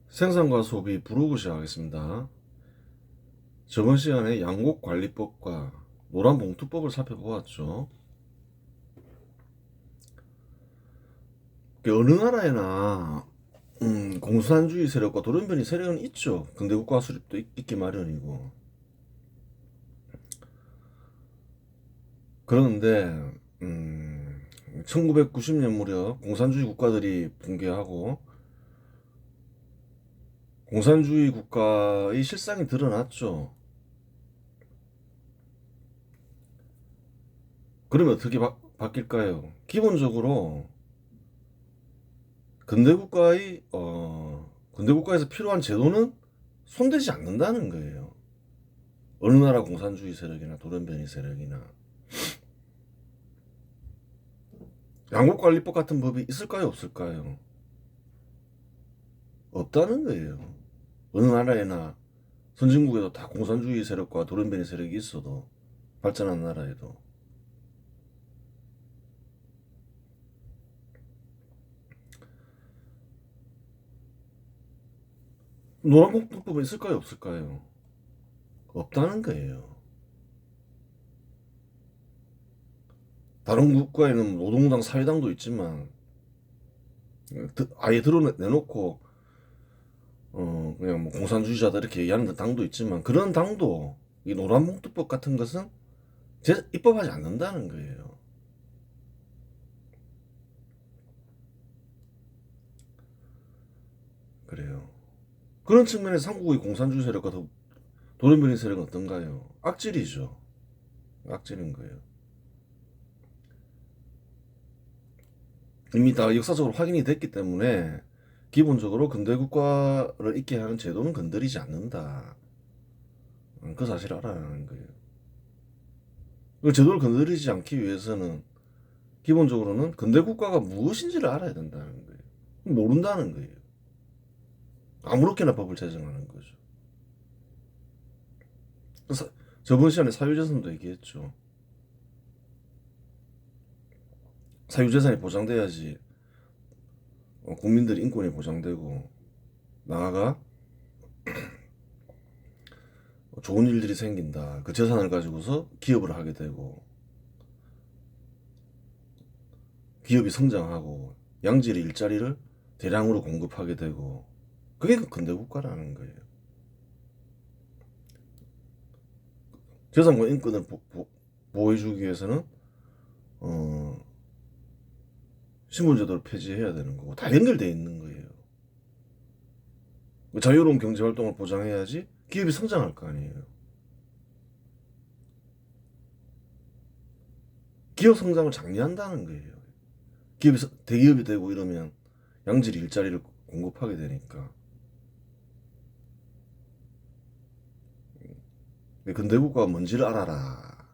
생산과 소비 브로그 시작하겠습니다. 저번 시간에 양곡관리법과 노란봉투법을 살펴보았죠. 어느 나라에나 공산주의 세력과 돌연변이 세력은 있죠. 근대 국가 수립도 있기 마련이고. 그런데 1990년 무렵 공산주의 국가들이 붕괴하고 공산주의 국가의 실상이 드러났죠. 그러면 어떻게 바뀔까요? 기본적으로 근대 국가에서 필요한 제도는 손대지 않는다는 거예요. 어느 나라 공산주의 세력이나 돌연변이 세력이나. 양국관리법 같은 법이 있을까요, 없을까요? 없다는 거예요. 어느 나라에나 선진국에도 다 공산주의 세력과 돌연변이 세력이 있어도, 발전한 나라에도. 노란봉투법은 있을까요, 없을까요? 없다는 거예요. 다른 국가에는 노동당, 사회당도 있지만 아예 드러내놓고 그냥 뭐 공산주의자다 이렇게 얘기하는 당도 있지만, 그런 당도 이 노란봉투법 같은 것은 입법하지 않는다는 거예요. 그래요. 그런 측면에서 한국의 공산주의 세력과 돌연변이 세력은 어떤가요? 악질이죠. 악질인 거예요. 이미 다 역사적으로 확인이 됐기 때문에 기본적으로 근대 국가를 있게 하는 제도는 건드리지 않는다. 그 사실을 알아야하는 거예요. 그 제도를 건드리지 않기 위해서는 기본적으로는 근대 국가가 무엇인지를 알아야 된다는 거예요. 모른다는 거예요. 아무렇게나 법을 제정하는 거죠. 저번 시간에 사유재산도 얘기했죠. 사유재산이 보장돼야지 국민들의 인권이 보장되고, 나아가 좋은 일들이 생긴다. 그 재산을 가지고서 기업을 하게 되고, 기업이 성장하고 양질의 일자리를 대량으로 공급하게 되고, 그게 그 근대 국가라는 거예요. 재산과 인권을 보호해주기 위해서는 신분제도를 폐지해야 되는 거고, 다 연결되어 있는 거예요. 자유로운 경제활동을 보장해야지 기업이 성장할 거 아니에요. 기업 성장을 장려한다는 거예요. 기업이 대기업이 되고 이러면 양질의 일자리를 공급하게 되니까. 근대 국가가 뭔지를 알아라.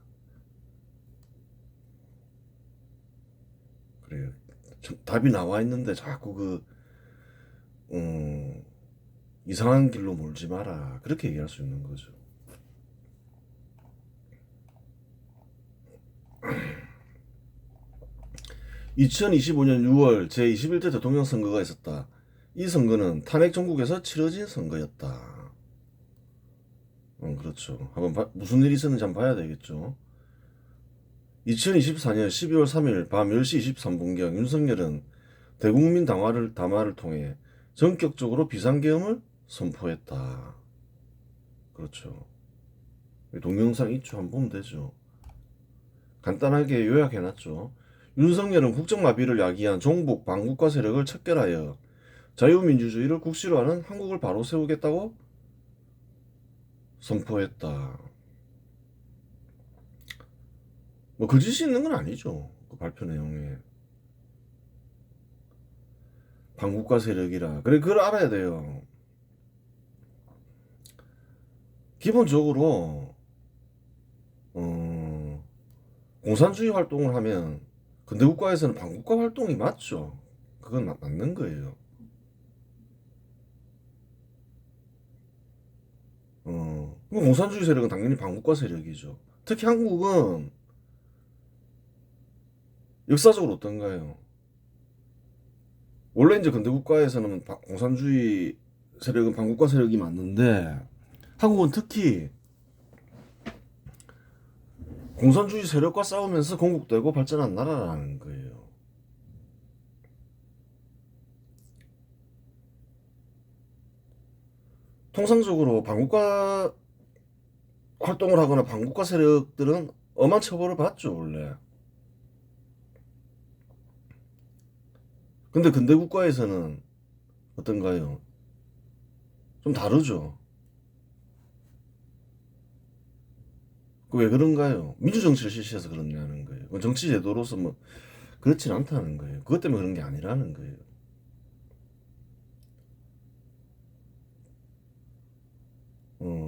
그래요. 답이 나와 있는데 자꾸 이상한 길로 몰지 마라. 그렇게 얘기할 수 있는 거죠. 2025년 6월 제21대 대통령 선거가 있었다. 이 선거는 탄핵 정국에서 치러진 선거였다. 그렇죠. 한번 무슨 일이 있었는지 한번 봐야 되겠죠. 2024년 12월 3일 밤 10시 23분경 윤석열은 대국민 담화를 통해 전격적으로 비상계엄을 선포했다. 그렇죠. 동영상 있죠. 한번 보면 되죠. 간단하게 요약해놨죠. 윤석열은 국정마비를 야기한 종북 반국가 세력을 척결하여 자유민주주의를 국시로 하는 한국을 바로 세우겠다고 선포했다. 뭐 거짓이 있는 건 아니죠. 그 발표 내용에. 반국가 세력이라. 그래, 그걸 알아야 돼요. 기본적으로 어, 공산주의 활동을 하면 근대 국가에서는 반국가 활동이 맞죠. 그건 맞는 거예요. 공산주의 세력은 당연히 반국가 세력이죠. 특히 한국은 역사적으로 어떤가요? 원래 이제 근대 국가에서는 공산주의 세력은 반국가 세력이 맞는데 한국은 특히 공산주의 세력과 싸우면서 건국되고 발전한 나라라는 거예요. 통상적으로 반국가 활동을 하거나 반국가 세력들은 엄한 처벌을 받죠, 원래. 근데 근대 국가에서는 어떤가요? 좀 다르죠. 그 왜 그런가요? 민주정치를 실시해서 그렇냐는 거예요. 정치 제도로서 뭐 그렇진 않다는 거예요. 그것 때문에 그런 게 아니라는 거예요.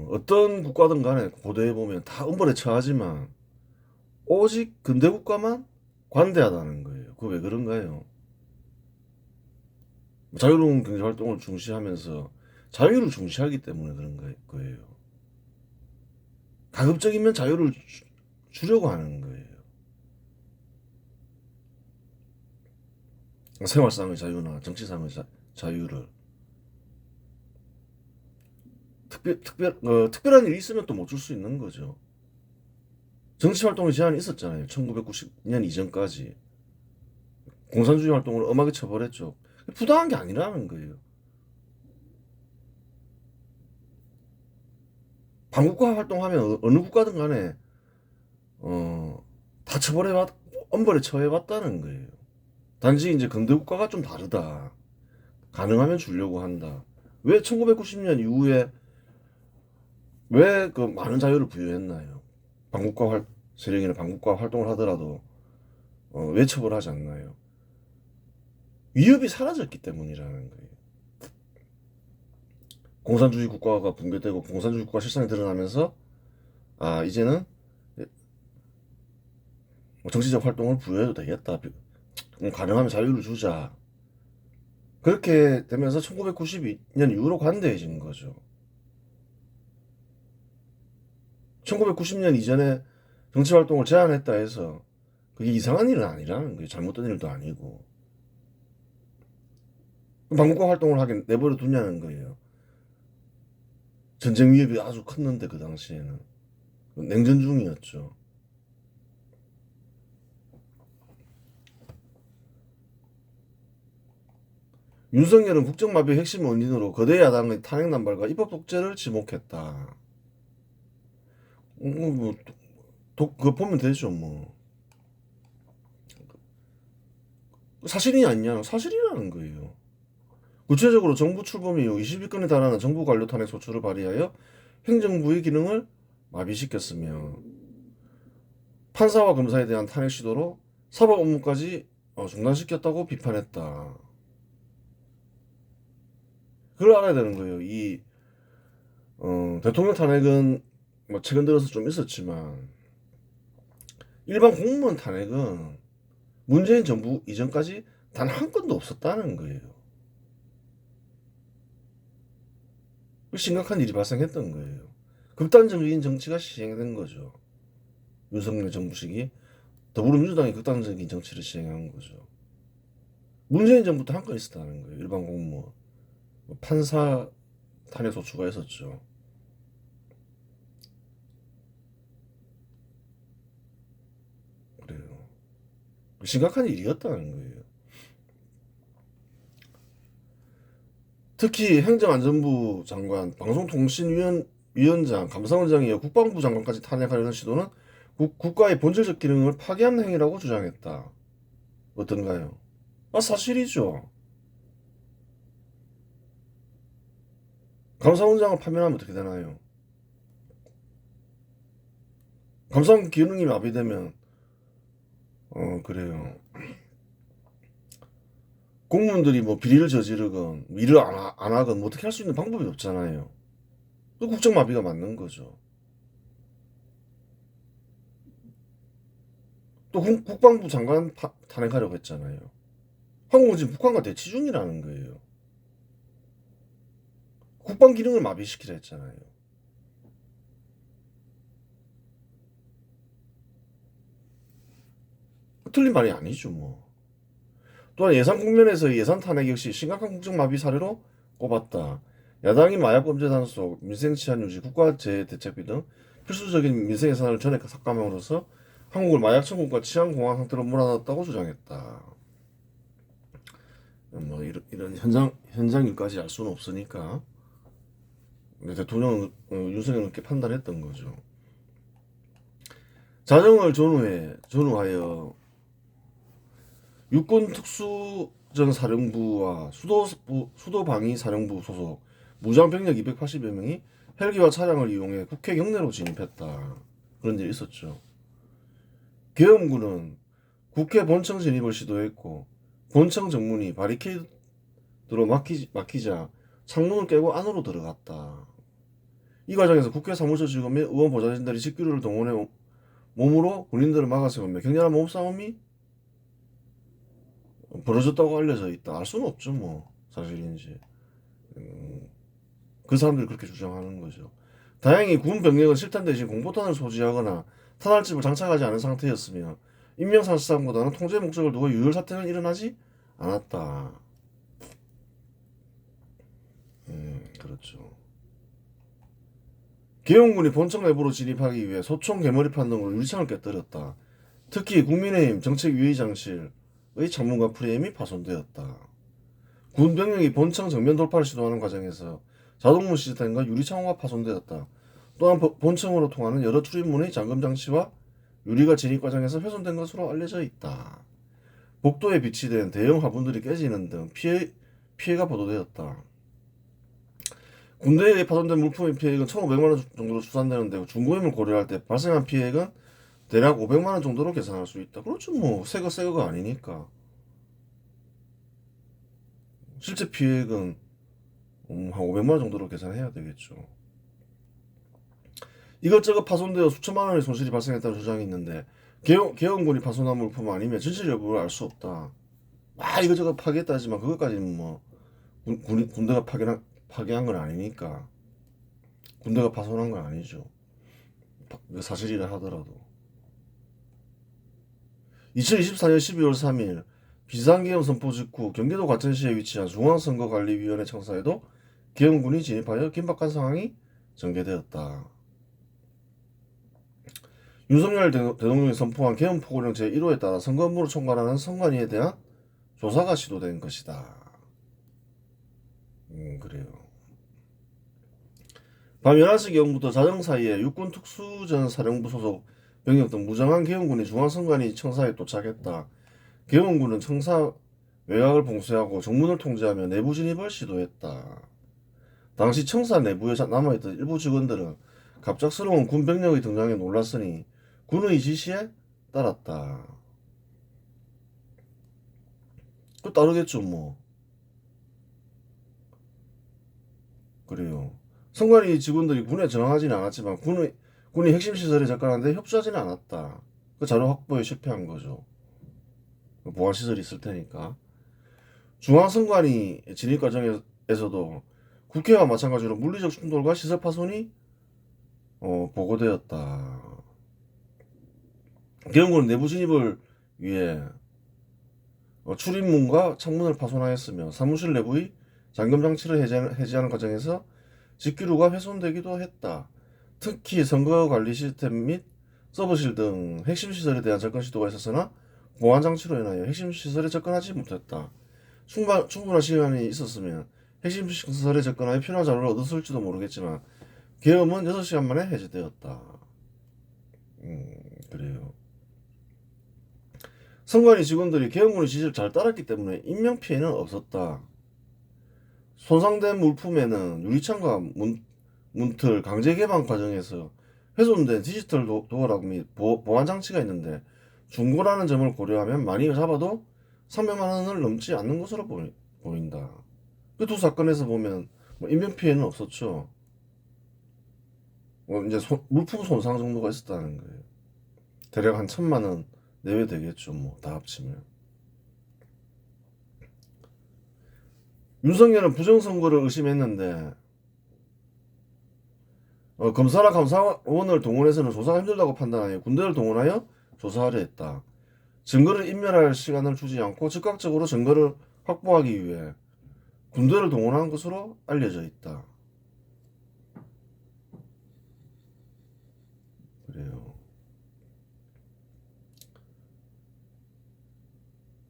어떤 국가든 간에 고대에 보면 다 음벌에 처하지만 오직 근대 국가만 관대하다는 거예요. 그거 왜 그런가요? 자유로운 경제 활동을 중시하면서 자유를 중시하기 때문에 그런 거예요. 가급적이면 자유를 주려고 하는 거예요. 생활상의 자유나 정치상의 자유를 특별한 일이 있으면 또 못 줄 수 있는 거죠. 정치 활동에 제한이 있었잖아요. 1990년 이전까지 공산주의 활동을 엄하게 처벌했죠. 부당한 게 아니라는 거예요. 반국가 활동하면 어느 국가든 간에 다 엄벌에 처해봤다는 거예요. 단지 이제 근대 국가가 좀 다르다. 가능하면 주려고 한다. 왜 1990년 이후에 왜 그 많은 자유를 부여했나요? 세력이나 반국가 활동을 하더라도 왜 처벌하지 않나요? 위협이 사라졌기 때문이라는 거예요. 공산주의 국가가 붕괴되고 공산주의 국가 실상이 드러나면서 이제는 정치적 활동을 부여해도 되겠다. 가능하면 자유를 주자. 그렇게 되면서 1992년 이후로 관대해진 거죠. 1990년 이전에 정치 활동을 제한했다 해서 그게 이상한 일은 아니라는 거예요. 잘못된 일도 아니고. 반국가 활동을 하긴 내버려 두냐는 거예요. 전쟁 위협이 아주 컸는데 그 당시에는 냉전 중이었죠. 윤석열은 국정마비의 핵심 원인으로 거대 야당의 탄핵 남발과 입법 독재를 지목했다. 그거 보면 되죠, 뭐. 사실이 아니냐? 사실이라는 거예요. 구체적으로 정부 출범 이후 20일권에 달하는 정부 관료 탄핵 소추를 발의하여 행정부의 기능을 마비시켰으며 판사와 검사에 대한 탄핵 시도로 사법 업무까지 중단시켰다고 비판했다. 그걸 알아야 되는 거예요. 대통령 탄핵은 뭐 최근 들어서 좀 있었지만 일반 공무원 탄핵은 문재인 정부 이전까지 단 한 건도 없었다는 거예요. 심각한 일이 발생했던 거예요. 극단적인 정치가 시행된 거죠. 윤석열 정부 시기 더불어민주당이 극단적인 정치를 시행한 거죠. 문재인 정부 때 한 건 있었다는 거예요. 일반 공무원. 판사 탄핵 소추가 있었죠. 그래요. 심각한 일이었다는 거예요. 특히 행정안전부 장관, 방송통신위원장, 감사원장이 국방부 장관까지 탄핵하려는 시도는 국가의 본질적 기능을 파괴하는 행위라고 주장했다. 어떤가요? 사실이죠. 감사원장을 파면하면 어떻게 되나요? 감사원 기능이 마비되면 그래요. 공무원들이 뭐 비리를 저지르건 일을 안 하건 뭐 어떻게 할 수 있는 방법이 없잖아요. 또 국정마비가 맞는 거죠. 또 국방부 장관 탄핵하려고 했잖아요. 한국은 지금 북한과 대치 중이라는 거예요. 국방 기능을 마비시키려 했잖아요. 틀린 말이 아니죠, 뭐. 또한 예산 국면에서 예산 탄핵 역시 심각한 국정마비 사례로 꼽았다. 야당이 마약범죄 단속, 민생치안 유지, 국가재해대책비 등 필수적인 민생 예산을 전액 삭감함으로써 한국을 마약천국과 치안공황 상태로 몰아넣었다고 주장했다. 뭐 이런 현장일까지 알 수는 없으니까 대통령은 윤석열은 그렇게 판단했던 거죠. 자정을 전후하여 육군특수전사령부와 수도방위사령부 소속 무장병력 280여 명이 헬기와 차량을 이용해 국회 경내로 진입했다. 그런 일이 있었죠. 계엄군은 국회 본청 진입을 시도했고 본청 정문이 바리케이드로 막히자 창문을 깨고 안으로 들어갔다. 이 과정에서 국회 사무처 직원 및 의원 보좌진들이 직규를 동원해 몸으로 군인들을 막아세우며 격렬한 몸싸움이 벌어졌다고 알려져 있다. 알 수는 없죠, 뭐 사실인지. 그 사람들이 그렇게 주장하는 거죠. 다행히 군 병력은 실탄 대신 공포탄을 소지하거나 탄알집을 장착하지 않은 상태였으며 인명살상보다는 통제 목적을 두고 유혈 사태는 일어나지 않았다. 그렇죠. 계엄군이 본청 내부로 진입하기 위해 소총, 개머리판 등으로 유리창을 깨뜨렸다. 특히 국민의힘 정책위의장실의 창문과 프레임이 파손되었다. 군 병력이 본청 정면 돌파를 시도하는 과정에서 자동문 시스템과 유리창호가 파손되었다. 또한 본청으로 통하는 여러 출입문의 잠금 장치와 유리가 진입 과정에서 훼손된 것으로 알려져 있다. 복도에 비치된 대형 화분들이 깨지는 등 피해가 보도되었다. 군대에 파손된 물품의 피해액은 1,500만원 정도로 추산되는데 중고임을 고려할 때 발생한 피해액은 대략 500만원 정도로 계산할 수 있다. 그렇죠. 뭐 새거가 아니니까. 실제 피해액은 한 500만원 정도로 계산해야 되겠죠. 이것저것 파손되어 수천만 원의 손실이 발생했다는 주장이 있는데 계엄군이 파손한 물품 아니면 진실 여부를 알 수 없다. 이것저것 파괴했다 하지만 그것까지는 뭐 군대가 파괴한 건 아니니까. 군대가 파손한 건 아니죠. 사실이라 하더라도. 2024년 12월 3일 비상계엄 선포 직후 경기도 과천시에 위치한 중앙선거관리위원회 청사에도 계엄군이 진입하여 긴박한 상황이 전개되었다. 윤석열 대통령이 선포한 계엄포고령 제1호에 따라 선거 업무를 총괄하는 선관위에 대한 조사가 시도된 것이다. 그래요. 밤 11시경부터 자정 사이에 육군특수전사령부 소속 병력 등 무장한 계엄군이 중앙선관위 청사에 도착했다. 계엄군은 청사 외곽을 봉쇄하고 정문을 통제하며 내부 진입을 시도했다. 당시 청사 내부에 남아있던 일부 직원들은 갑작스러운 군 병력의 등장에 놀랐으니 군의 지시에 따랐다. 그 따르겠죠 뭐. 그래요. 선관위 직원들이 군에 전항하지는 않았지만 군이 핵심 시설에 접근하는데 협조하지는 않았다. 그 자료 확보에 실패한 거죠. 보안 시설이 있을 테니까. 중앙선관위 진입 과정에서도 국회와 마찬가지로 물리적 충돌과 시설 파손이 보고되었다. 계엄군은 내부 진입을 위해 출입문과 창문을 파손하였으며 사무실 내부의 잠금 장치를 해제하는 과정에서 직기류가 훼손되기도 했다. 특히 선거관리 시스템 및 서버실 등 핵심 시설에 대한 접근 시도가 있었으나 보안 장치로 인하여 핵심 시설에 접근하지 못했다. 충분한 시간이 있었으면 핵심 시설에 접근하여 필요한 자료를 얻었을지도 모르겠지만 계엄은 6시간 만에 해제되었다. 그래요. 선관위 직원들이 계엄군의 지시를 잘 따랐기 때문에 인명피해는 없었다. 손상된 물품에는 유리창과 문틀 강제 개방 과정에서 훼손된 디지털 도어락 및 보안 장치가 있는데 중고라는 점을 고려하면 많이 잡아도 300만 원을 넘지 않는 것으로 보인다. 그 두 사건에서 보면 인명 피해는 없었죠. 이제 물품 손상 정도가 있었다는 거예요. 대략 한 1,000만 원 내외 되겠죠. 뭐 다 합치면. 윤석열은 부정선거를 의심했는데 검사나 감사원을 동원해서는 조사가 힘들다고 판단하여 군대를 동원하여 조사하려 했다. 증거를 인멸할 시간을 주지 않고 즉각적으로 증거를 확보하기 위해 군대를 동원한 것으로 알려져 있다.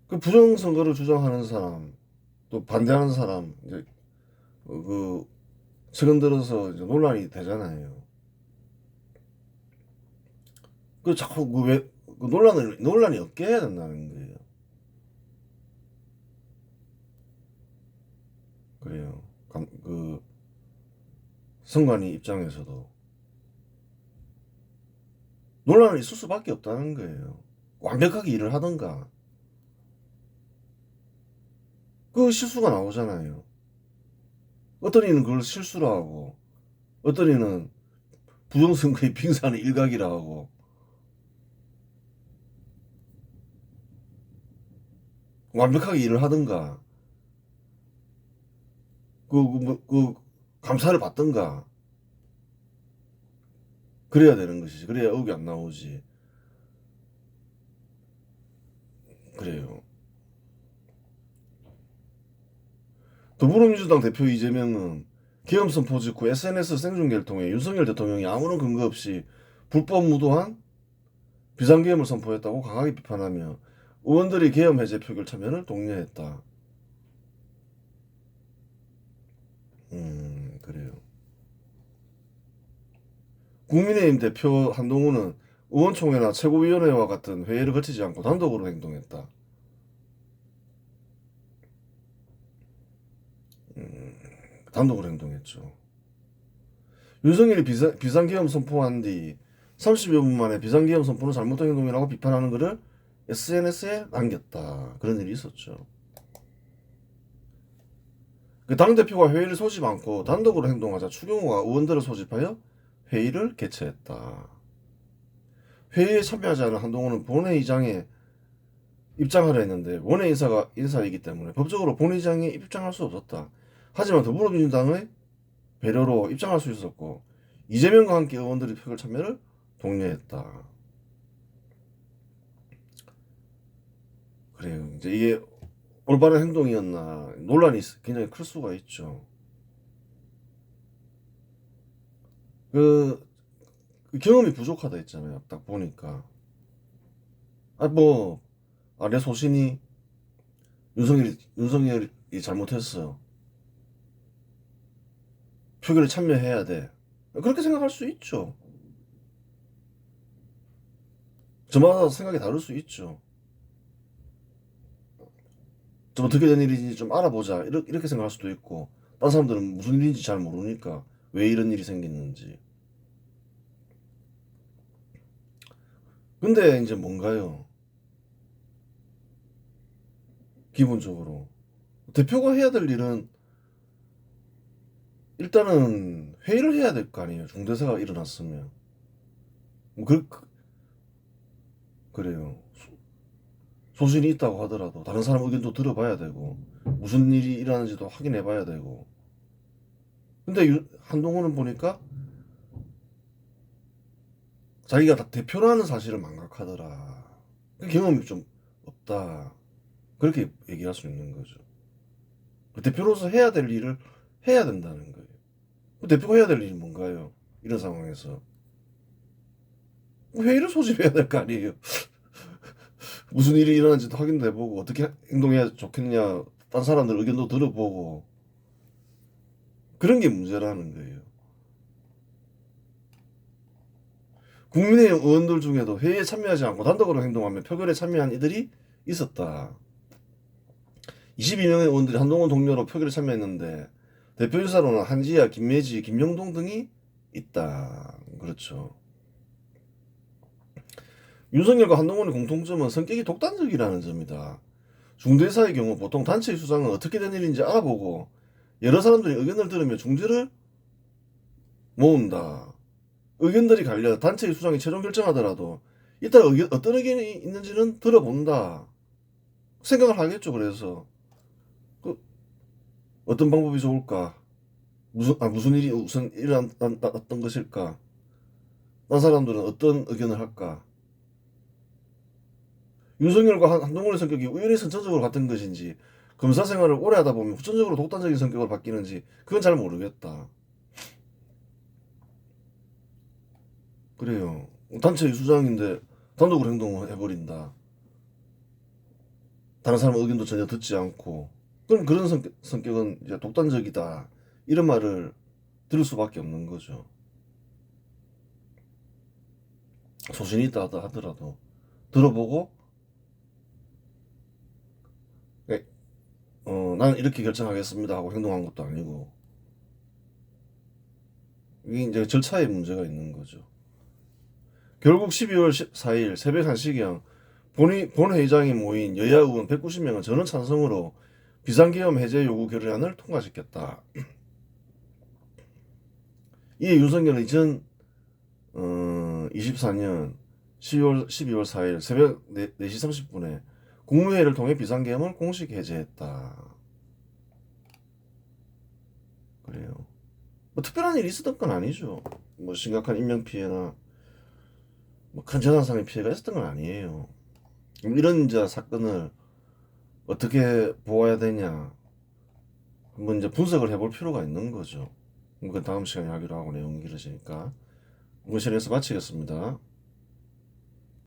그 부정선거를 주장하는 사람, 또 반대하는 사람, 이제 그 최근 들어서 이제 논란이 되잖아요. 그 자꾸 그 논란이 없게 해야 된다는 거예요. 그래요. 그 선관위 입장에서도 논란이 있을 수밖에 없다는 거예요. 완벽하게 일을 하던가. 그 실수가 나오잖아요. 어떤 이는 그걸 실수라 하고, 어떤 이는 부정선거의 빙산의 일각이라 하고, 완벽하게 일을 하든가, 그 감사를 받든가, 그래야 되는 것이지. 그래야 의혹이 안 나오지. 그래요. 더불어민주당 대표 이재명은 계엄 선포 직후 SNS 생중계를 통해 윤석열 대통령이 아무런 근거 없이 불법 무도한 비상계엄을 선포했다고 강하게 비판하며 의원들이 계엄 해제 표결 참여를 독려했다. 그래요. 국민의힘 대표 한동훈은 의원총회나 최고위원회와 같은 회의를 거치지 않고 단독으로 행동했다. 단독으로 행동했죠. 윤석열이 비상계엄 선포한 뒤 30여 분 만에 비상계엄 선포는 잘못된 행동이라고 비판하는 글을 SNS에 남겼다. 그런 일이 있었죠. 그 당대표가 회의를 소집 않고 단독으로 행동하자 추경호가 의원들을 소집하여 회의를 개최했다. 회의에 참여하지 않은 한동훈은 본회의장에 입장하려 했는데 원외 인사이기 때문에 법적으로 본회의장에 입장할 수 없었다. 하지만 더불어민주당의 배려로 입장할 수 있었고 이재명과 함께 의원들이 표결 참여를 독려했다. 그래요. 이제 이게 올바른 행동이었나 논란이 굉장히 클 수가 있죠. 그 경험이 부족하다 했잖아요. 딱 보니까 내 소신이 윤석열이 잘못했어. 표결에 참여해야 돼. 그렇게 생각할 수 있죠. 저마다 생각이 다를 수 있죠. 좀 어떻게 된 일인지 좀 알아보자. 이렇게 생각할 수도 있고, 다른 사람들은 무슨 일인지 잘 모르니까 왜 이런 일이 생겼는지. 근데 이제 뭔가요? 기본적으로 대표가 해야 될 일은 일단은 회의를 해야 될 거 아니에요. 중대사가 일어났으면. 뭐 그래요. 소신이 있다고 하더라도 다른 사람 의견도 들어봐야 되고 무슨 일이 일어나는지도 확인해 봐야 되고. 근데 한동훈은 보니까 자기가 다 대표라는 사실을 망각하더라. 그 경험이 좀 없다. 그렇게 얘기할 수 있는 거죠. 그 대표로서 해야 될 일을 해야 된다는 거예요. 그 대표가 해야 될 일이 뭔가요? 이런 상황에서 회의를 소집해야 될 거 아니에요. 무슨 일이 일어난지도 확인도 해보고 어떻게 행동해야 좋겠냐, 딴 사람들 의견도 들어보고 그런 게 문제라는 거예요. 국민의힘 의원들 중에도 회의에 참여하지 않고 단독으로 행동하며 표결에 참여한 이들이 있었다. 22명의 의원들이 한동훈 동료로 표결에 참여했는데 대표이사로는 한지아, 김매지, 김영동 등이 있다. 그렇죠. 윤석열과 한동훈의 공통점은 성격이 독단적이라는 점이다. 중대사의 경우 보통 단체의 수장은 어떻게 된 일인지 알아보고 여러 사람들이 의견을 들으며 중재를 모은다. 의견들이 갈려 단체의 수장이 최종 결정하더라도 이따 어떤 의견이 있는지는 들어본다. 생각을 하겠죠. 그래서 그 어떤 방법이 좋을까? 무슨 일이 우선 일어났던 것일까? 딴 사람들은 어떤 의견을 할까? 윤석열과 한동훈의 성격이 우연히 선천적으로 같은 것인지 검사 생활을 오래 하다 보면 후천적으로 독단적인 성격으로 바뀌는지 그건 잘 모르겠다. 그래요. 단체 수장인데 단독으로 행동을 해버린다. 다른 사람 의견도 전혀 듣지 않고, 그럼 그런 성격은 이제 독단적이다 이런 말을 들을 수밖에 없는 거죠. 소신이 있다 하더라도 들어보고, 예, 나는 이렇게 결정하겠습니다 하고 행동한 것도 아니고, 이게 이제 절차에 문제가 있는 거죠. 결국 12월 14일 새벽 1시경 본회의장에 모인 여야 의원 190명은 전원 찬성으로 비상계엄 해제 요구 결의안을 통과시켰다. 이에 윤석열은 2024년 12월 4일 새벽 4시 30분에 국무회의를 통해 비상계엄을 공식 해제했다. 그래요. 뭐 특별한 일이 있었던 건 아니죠. 뭐 심각한 인명피해나 뭐 큰 재산상의 피해가 있었던 건 아니에요. 이런 이제 사건을 어떻게 보아야 되냐, 한번 이제 분석을 해볼 필요가 있는 거죠. 그 다음 시간에 하기로 하고 내용이 길어지니까. 이번 시간에서 마치겠습니다.